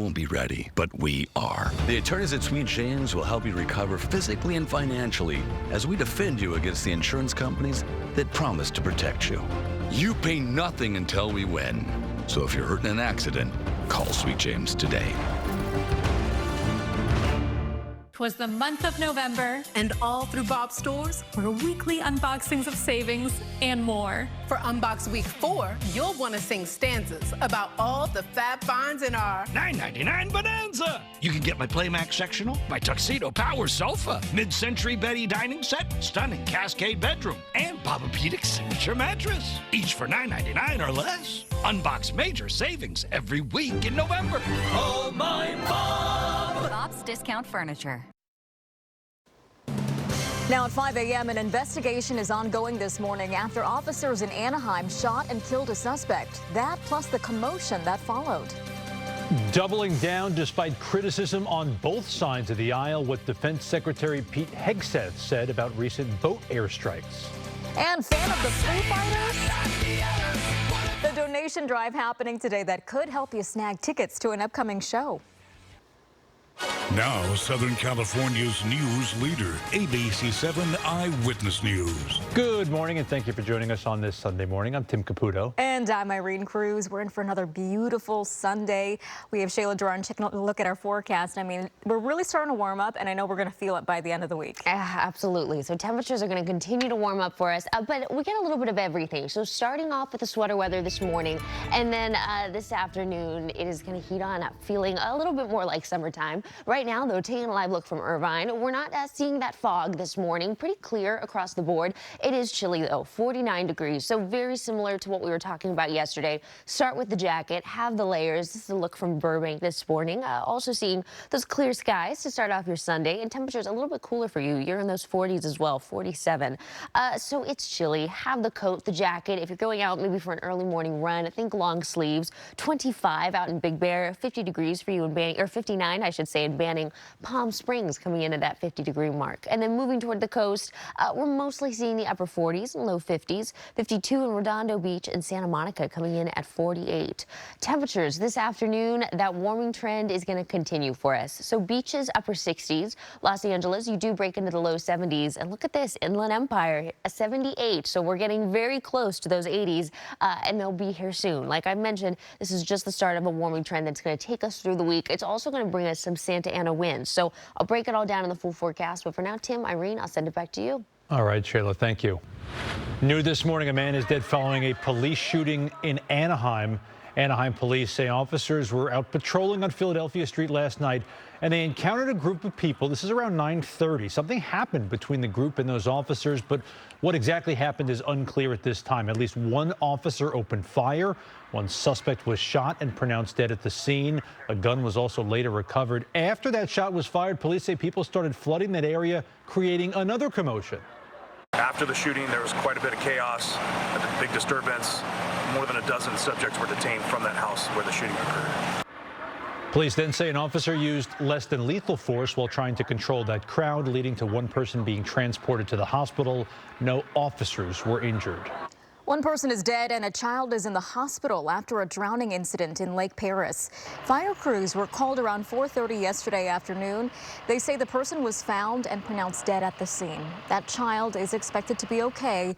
Won't be ready, but we are. The attorneys at Sweet James will help you recover physically and financially as we defend you against the insurance companies that promise to protect you. You pay nothing until we win. So if you're hurt in an accident, call Sweet James today. 'Twas the month of November, and all through Bob's stores were weekly unboxings of savings and more. For Unbox Week 4, you'll want to sing stanzas about all the fab finds in our $9.99 Bonanza. You can get my Playmax sectional, my Tuxedo Power sofa, mid-century Betty dining set, stunning Cascade bedroom, and Papa-Pedic signature mattress. Each for $9.99 or less. Unbox major savings every week in November. Oh, my Bob! Bob's Discount Furniture. Now at 5 a.m., an investigation is ongoing this morning after officers in Anaheim shot and killed a suspect. That plus the commotion that followed. Doubling down despite criticism on both sides of the aisle, what Defense Secretary Pete Hegseth said about recent boat airstrikes. And fan of the Foo Fighters? The donation drive happening today that could help you snag tickets to an upcoming show. Now, Southern California's news leader, ABC 7 Eyewitness News. Good morning, and thank you for joining us on this Sunday morning. I'm Tim Caputo. And I'm Irene Cruz. We're in for another beautiful Sunday. We have Shayla Duran taking a look at our forecast. I mean, we're really starting to warm up, and I know we're going to feel it by the end of the week. Absolutely. So temperatures are going to continue to warm up for us, but we get a little bit of everything. So starting off with the sweater weather this morning, and then this afternoon, it is going to heat on up, feeling a little bit more like summertime. Right now, though, taking a live look from Irvine, we're not seeing that fog this morning. Pretty clear across the board. It is chilly, though, 49 degrees, so very similar to what we were talking about yesterday. Start with the jacket, have the layers. This is a look from Burbank this morning. Also seeing those clear skies to start off your Sunday, and temperatures a little bit cooler for you. You're in those 40s as well, 47. So it's chilly. Have the coat, the jacket. If you're going out maybe for an early morning run, I think long sleeves. 25 out in Big Bear, 50 degrees for you in Banning, or 59, I should say, in Banning. Palm Springs coming in at that 50-degree mark. And then moving toward the coast, we're mostly seeing the upper 40s and low 50s. 52 in Redondo Beach and Santa Monica coming in at 48. Temperatures this afternoon, that warming trend is going to continue for us. So beaches, upper 60s. Los Angeles, you do break into the low 70s. And look at this, Inland Empire, a 78. So we're getting very close to those 80s, and they'll be here soon. Like I mentioned, this is just the start of a warming trend that's going to take us through the week. It's also going to bring us some Santa Ana winds. So I'll break it all down in the full forecast. But for now, Tim, Irene, I'll send it back to you. All right, Shayla, thank you. New this morning, a man is dead following a police shooting in Anaheim. Anaheim police say officers were out patrolling on Philadelphia Street last night, and they encountered a group of people. This is around 9:30. Something happened between the group and those officers, but what exactly happened is unclear at this time. At least one officer opened fire. One suspect was shot and pronounced dead at the scene. A gun was also later recovered. After that shot was fired, police say people started flooding that area, creating another commotion. After the shooting, there was quite a bit of chaos, a big disturbance. More than a dozen subjects were detained from that house where the shooting occurred. Police then say an officer used less than lethal force while trying to control that crowd, leading to one person being transported to the hospital. No officers were injured. One person is dead and a child is in the hospital after a drowning incident in Lake Paris. Fire crews were called around 4:30 yesterday afternoon. They say the person was found and pronounced dead at the scene. That child is expected to be okay.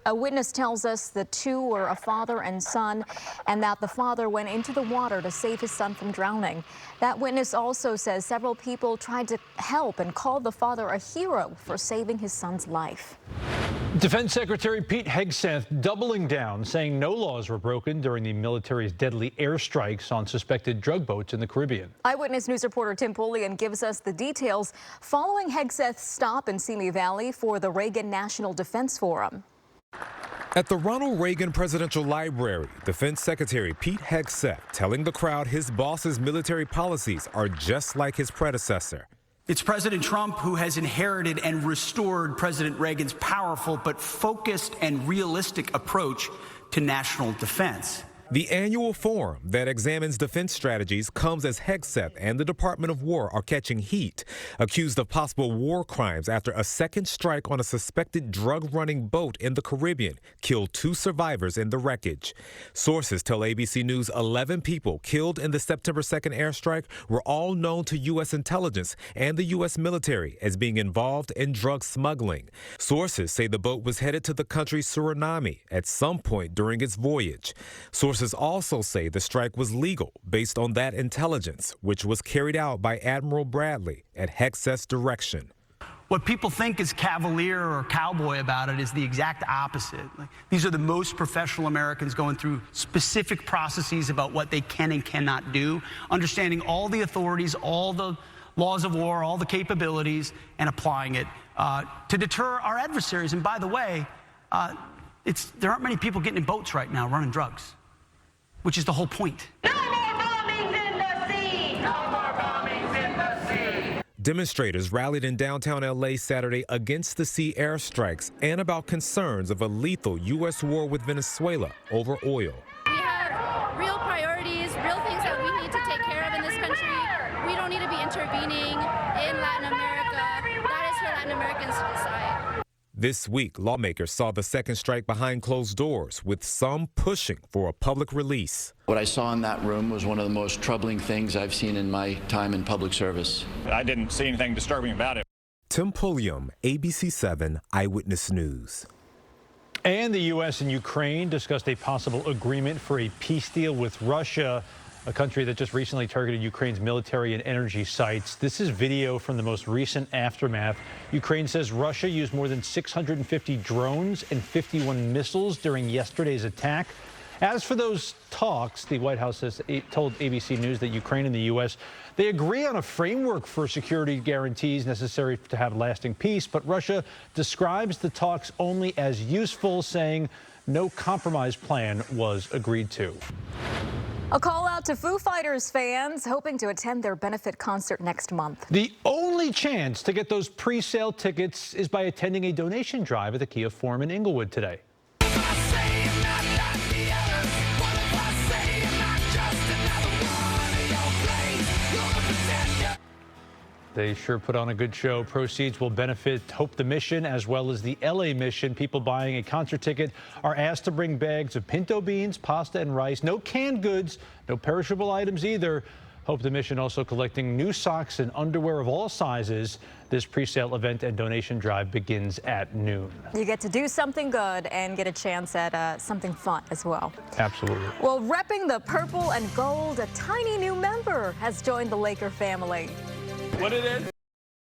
A witness tells us the two were a father and son, and that the father went into the water to save his son from drowning. That witness also says several people tried to help and called the father a hero for saving his son's life. Defense Secretary Pete Hegseth doubling down, saying no laws were broken during the military's deadly airstrikes on suspected drug boats in the Caribbean. Eyewitness News reporter Tim Pullian gives us the details following Hegseth's stop in Simi Valley for the Reagan National Defense Forum. At the Ronald Reagan Presidential Library, Defense Secretary Pete Hegseth telling the crowd his boss's military policies are just like his predecessor. It's President Trump who has inherited and restored President Reagan's powerful but focused and realistic approach to national defense. The annual forum that examines defense strategies comes as Hegseth and the Department of War are catching heat, accused of possible war crimes after a second strike on a suspected drug-running boat in the Caribbean killed 2 survivors in the wreckage. Sources tell ABC News 11 people killed in the September 2nd airstrike were all known to U.S. intelligence and the U.S. military as being involved in drug smuggling. Sources say the boat was headed to the country Suriname at some point during its voyage. Sources also say the strike was legal based on that intelligence, which was carried out by Admiral Bradley at Hegseth's direction. What people think is cavalier or cowboy about it is the exact opposite. These are the most professional Americans going through specific processes about what they can and cannot do, understanding all the authorities, all the laws of war, all the capabilities, and applying it to deter our adversaries. And by the way, there aren't many people getting in boats right now running drugs, which is the whole point. No more bombings in the sea! No more bombings in the sea! Demonstrators rallied in downtown L.A. Saturday against the sea airstrikes and about concerns of a lethal U.S. war with Venezuela over oil. We have real priorities, real things that we need to take care of in this country. We don't need to be intervening in Latin America. That is for Latin Americans to decide. This week, lawmakers saw the second strike behind closed doors, with some pushing for a public release. What I saw in that room was one of the most troubling things I've seen in my time in public service. I didn't see anything disturbing about it. Tim Pulliam, ABC 7 Eyewitness News. And the U.S. and Ukraine discussed a possible agreement for a peace deal with Russia, a country that just recently targeted Ukraine's military and energy sites. This is video from the most recent aftermath. Ukraine says Russia used more than 650 drones and 51 missiles during yesterday's attack. As for those talks, the White House has told ABC News that Ukraine and the U.S. they agree on a framework for security guarantees necessary to have lasting peace, but Russia describes the talks only as useful, saying no compromise plan was agreed to. A call out to Foo Fighters fans hoping to attend their benefit concert next month. The only chance to get those pre-sale tickets is by attending a donation drive at the Kia Forum in Inglewood today. They sure put on a good show. Proceeds will benefit Hope the Mission as well as the LA Mission. People buying a concert ticket are asked to bring bags of pinto beans, pasta, and rice. No canned goods, no perishable items either. Hope the Mission also collecting new socks and underwear of all sizes. This pre-sale event and donation drive begins at noon. You get to do something good and get a chance at something fun as well. Absolutely. Well, repping the purple and gold, a tiny new member has joined the Laker family. What it is?